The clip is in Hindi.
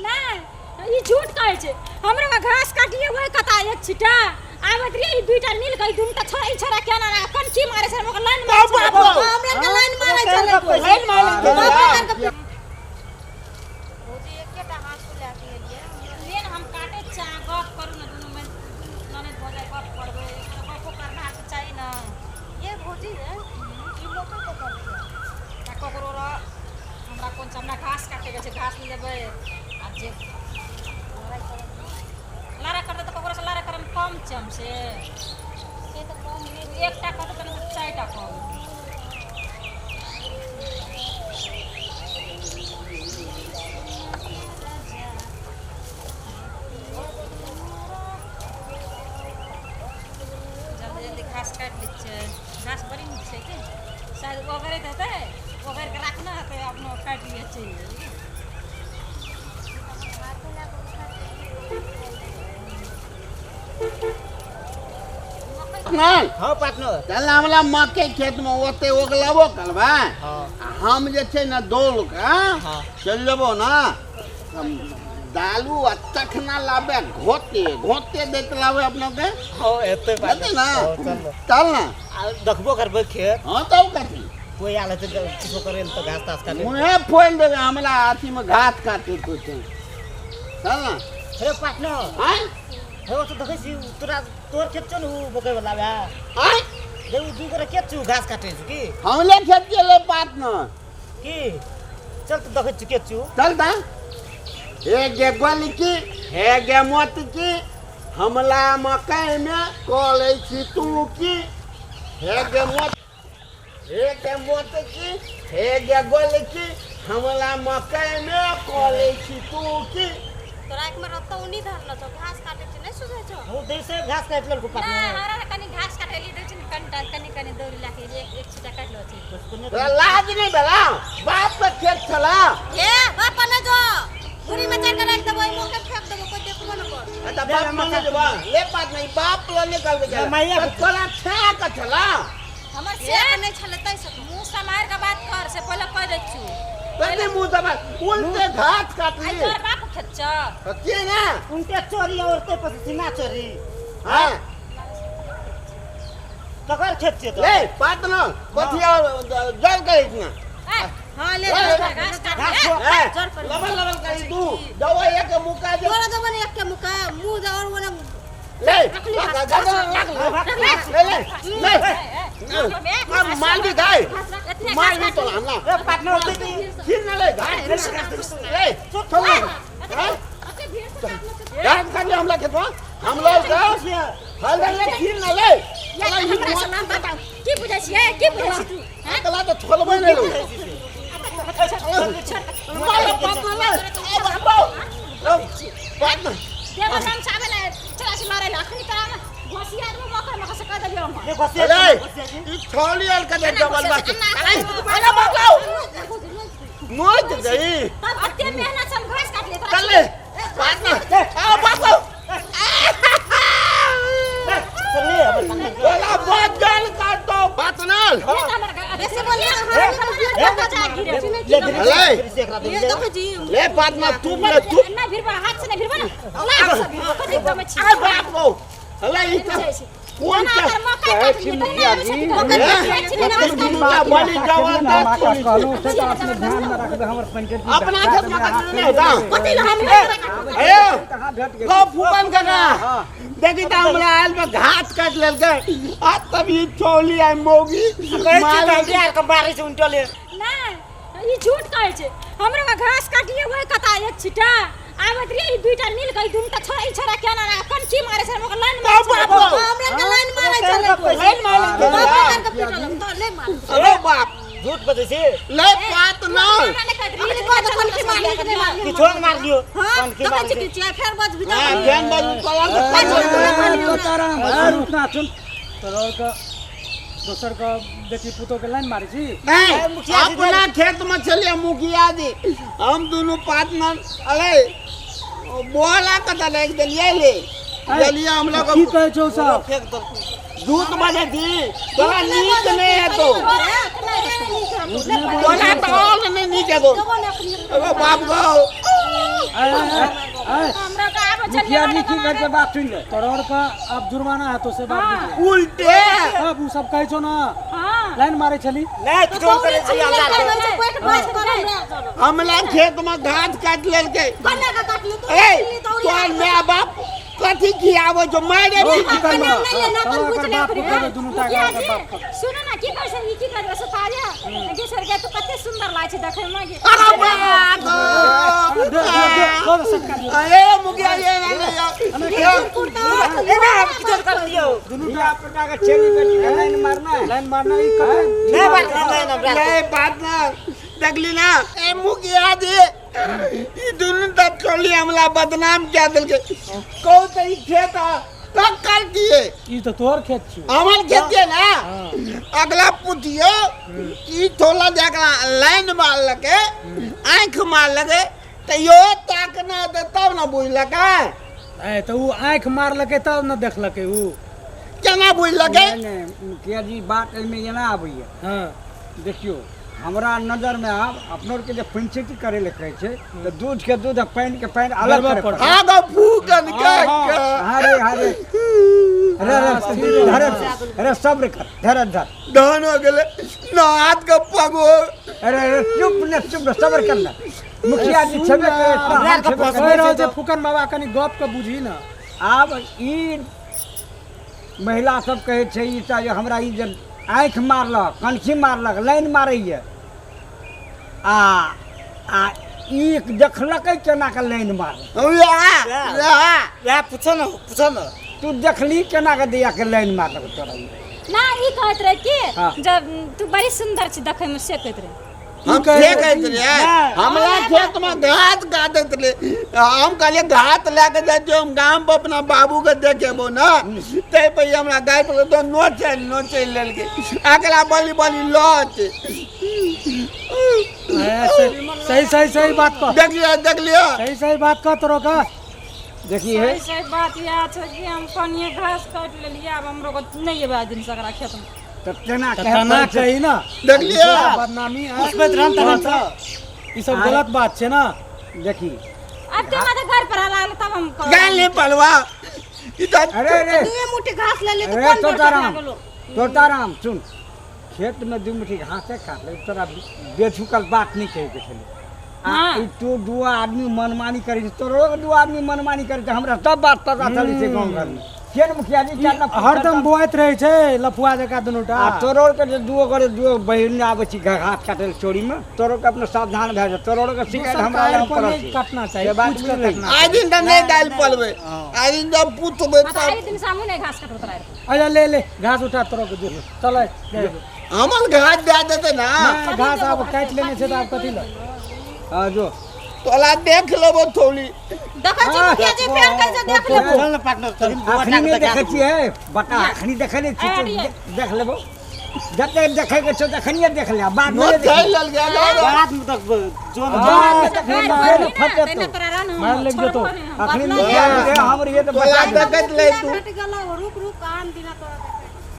नहीं ई झूठ कहै छै हमरा का घास काटिए वही कता एक छिटा आवत रे ई दुईटा मिल गई दुनटा छोरा छोरा केना ना कन की मारे से हमरा लाइन मारे हमरा के लाइन मारे चले लाइन मारे भौजी एकेटा हाथ को लाके लिए लेन हम काटे चा गप करू ना दुनु में नने भौजा गप करबे गप करना तो चाहिए ना ये भौजी है ई लोग को करते का ककरो रा हमरा कोन हमरा घास काटे के छै घास ले लेबै आ जे लारा करते तो ककरो से लारा करम कम चम से तो कम नहीं एकटा करते तो चारटा कम जल्दी जल्दी घास काट ली छे घास बड़ी नीक छै के शायद ओगरे देते ओगर के रखना है अपनो काट लिए चाहिए हाँ पार्टनर चल हमला मक्के खेत में ओते ओगलाबो करबा हम जे छै ना दौड़ के चल लेबो ना दालू आ तखना लाबे घोटे घोटे देत लाबे अपना के हां एते बात ना चल ना देखबो करबे खेत हां तब कथी कोई आले तो किछो करे तो घास तास काटे मुहे फोल देबे हमरा अथी में घास काटे तो चल ना हे पार्टनर हां हे तो देखै छी तोर खेत छ न बकै वाला बा हां जे उ दू करे खेत छु घास काटे छु की हमले खेत के ले पार्टनर की चल तो देखै छु खेत छु चल ता हे गे गोली की हे गे मोती की हमला मकई में कोले छी तू की हे गे मोती की हे गे गोली की हमला मकई में कोले छी तू की तोरा एक में रत्ता उनी धरल छ घास काटे छ नै सुझै छ हो दे से घास काट लेल को ना पार्टनर हमरा कनी घास काटेली दै छ कनी दौरी लाके एक छिटा काट लो छी लाज नहीं बला बाप के खेत छला ए बाप न जो पूरी में चढ़ के रख देबो मुंह के फेंक देबो कोई देखबो न कर अच्छा बाप माने जबा ले बात नहीं बाप लो निकल के जा तोरा छा के छला हमर से नहीं छले तै सब मुंह समार के बात कर से पहले कह दै छु पहले मुंह दबा उल्टे घास काट आई ली तोर बाप खेत छ सच्ची ना उनके चोरी औरते पर सीना चोरी हां ककर खेत छ तो ले पार्टनर कथि जल के इतना हां ले घास काट लबल करी तू दवा एक मुका दे तोरा जब एक के मुका मुंह दे और वाला ले ले माल भी गाय माल भी तो हमला पार्टनर फिर ना ले गाय ले चल गाय खाने हमला खेतवा हम लोग हल ले फिर ना ले की बुझै छियै की बुझै छी तू अकला तो छोलबे नहीं लो माल पापा ले पार्टनर देवा नाम साबे ले चला से मारे लाखनी तरा घोसिया आदमी मकर मकर से कह देलियो हम ये घोसिया अरे ई छोली अल के डबल बात अरे बाबू मोट गई तब अत्ते मेहनत से घास काट ले चल ले पार्टनर आ बाबू चलिए अब बोला बहुत जल काट दो पार्टनर ऐसे बोलिए हम बचा गिरे ले ले पार्टनर तू ना भिरबा हाथ से ना भिरबा ना हाथ से भिरबा कथि गमे छी आ बाबू हला ई कौन कहे छी मुखिया जी बड़ी जवान कहलो से तो अपने ध्यान में रखबे हमर पंचायत की अपना खेत में कथि नहीं दा कथि हम ए गो फूकन कना देखी त हमरा आल में घास काट लेल गए आ तभी छोली आई मोगी माल यार के बारी से उल्टले ना ई झूठ कहै छै हमरा का घास काटिए वही कता एक छिटा आवत रे ई दुईटा मिल गई दुनटा छोरा छोरा केना ना कन की मारे से हमरा लाइन मारे हमरा के लाइन मारे चले लाइन मारे बाप के पिटल तो ले मार अरे बाप झूठ बजे से ले बात ना कौन की मार कि छोड़ मार दियो हां कौन की मार तो की फेर बज भी हां ज्ञान बाजू तो तारा और उतना सुन तोरा का दोसर का बेटी पुतो के लाइन मारी छी नहीं अपना खेत में चलिए मुखिया जी हम दोनों पार्टनर अरे बोला कता ले दिलिए ले दिलिए हम लोग की कहे छौ सब फेंक दो झूठ बजे थी तोरा नीक नहीं है तो बोला तो और नहीं नीक है तो अरे बाप गो हमरा का आबे चल मुखिया जी की करके बात सुन ले तोर का अब जुर्माना है तो से बात कीजिए। उल्टे अब उ सब कहै छौ ना हां लाइन मारे छली नहीं तू करे छी हमरा पेट भाज कर हमला खेत में घास काट लेलकै कन्या का काट ले तो ए तोर माय बाप कथी खियाबो जो मारे भी सुनो ना की कर से की कर से ताजा के सर के तो कते सुंदर लागे छै देखे में अरे बाप ए मुखिया ये चल कर दियो दुनु आपका का छेली बेटी लाइन मारना ई करे नहीं बात ना देखली ना ए मुखिया जी ई दुनु तब छोली हमला बदनाम क्या दिलके को तई खेत कर दिए ई तो तोर खेत छी हमर खेत के ना अगला पुतियो ई थोला जकरा लाइन मार लगे आंख मार लगे त यो ताकना त तब ना बुझलकै ए तो उ आंख मारलकै तब न देखलकै उ केना बुझलकै मुखिया जी बात में ये ना आबैया हां देखियो हमरा नजर में आब अपनोर के जे पंचायती करे ले कहै छै तो दूध के दूध पानी के पानी अलग करे पड़े आगा फूकन के अरे अरे अरे सब्र कर धर धान हो गेले ना हाथ के पगो अरे चुप सब्र करना मुखिया जी छबे कह रहे जे फुकन बाबा कनी गप के बुझी ना आब ई महिला सब कहै छै ई त हमरा ई जे आँख मारलक कनखी मारलक लाइन मारैया आ ई देखलकै केना के लाइन मार या पूछो न तू देखली केना के दिया के लाइन मारलक तोरा ना ई कहत रहे कि जब तू बड़ी सुंदर छी देखे में से कहत रहे हम से कहत रहे हमरा खेत में घास काटत रहे हम कहले घास लेके जाते हम गांव पर अपना बाबू के देखेबो ना ते पे हमरा गाय पर तो नोचे लेलके अगला बली लौट सही बात कह देख लियो सही बात कह तोरो का देखिए सही बात या छै कि हम कनिए घास काट लेलिए अब हमरो को नहीं है दिन सकरा खेत में तो केना कहना कही ना देख लियो बदनामी उसमें रहन ई सब गलत बात छै ना देखी अब ते माथे घर पर आला तब हम गाल नहीं पलवा इधर अरे दू मुट्ठी घास ले ले तो कौन कर तोताराम सुन खेत में दू मुट्ठी घास काट ले तोरा बेछुकल बात नहीं कहे के छले हां तू दू आदमी मनमानी करी तोरो दू आदमी मनमानी करी त हमरा सब बात पता चली छै गांव घर में केन मुखिया जी केन हरदम बोइत रहे छै लफुआ जका दुनुटा आ तोरो के जे दुओ बहिन आबै छी घास काटे चोरी में तोरो के अपने सावधान भए जा तोरो के शिकायत हमरा नाम पर काटना चाहिए पूछ के काटना आज दिन नहीं डाल पलवे आज दिन जब पुतबे आज दिन सामने नहीं घास काटत रहे आजा ले घास उठा तोरो के दे चल हमन घास दे देते ना घास अब काट लेने से तो आप कथी ल हां जो तोला देख लेबो थोड़ी देखै छी मुखिया जी फेर कैसे देख लेबो चल ना पार्टनर अखनी में देखै छी है बता अखनी देखै नहीं छी देख लेबो जते देखै के छ अखनी देख ले बाद में देख लल गया बाद में तक जोन फटे तो मार लग जतो अखनी में हमर ये तो तोला देखत ले तू रुक आन दिना तोरा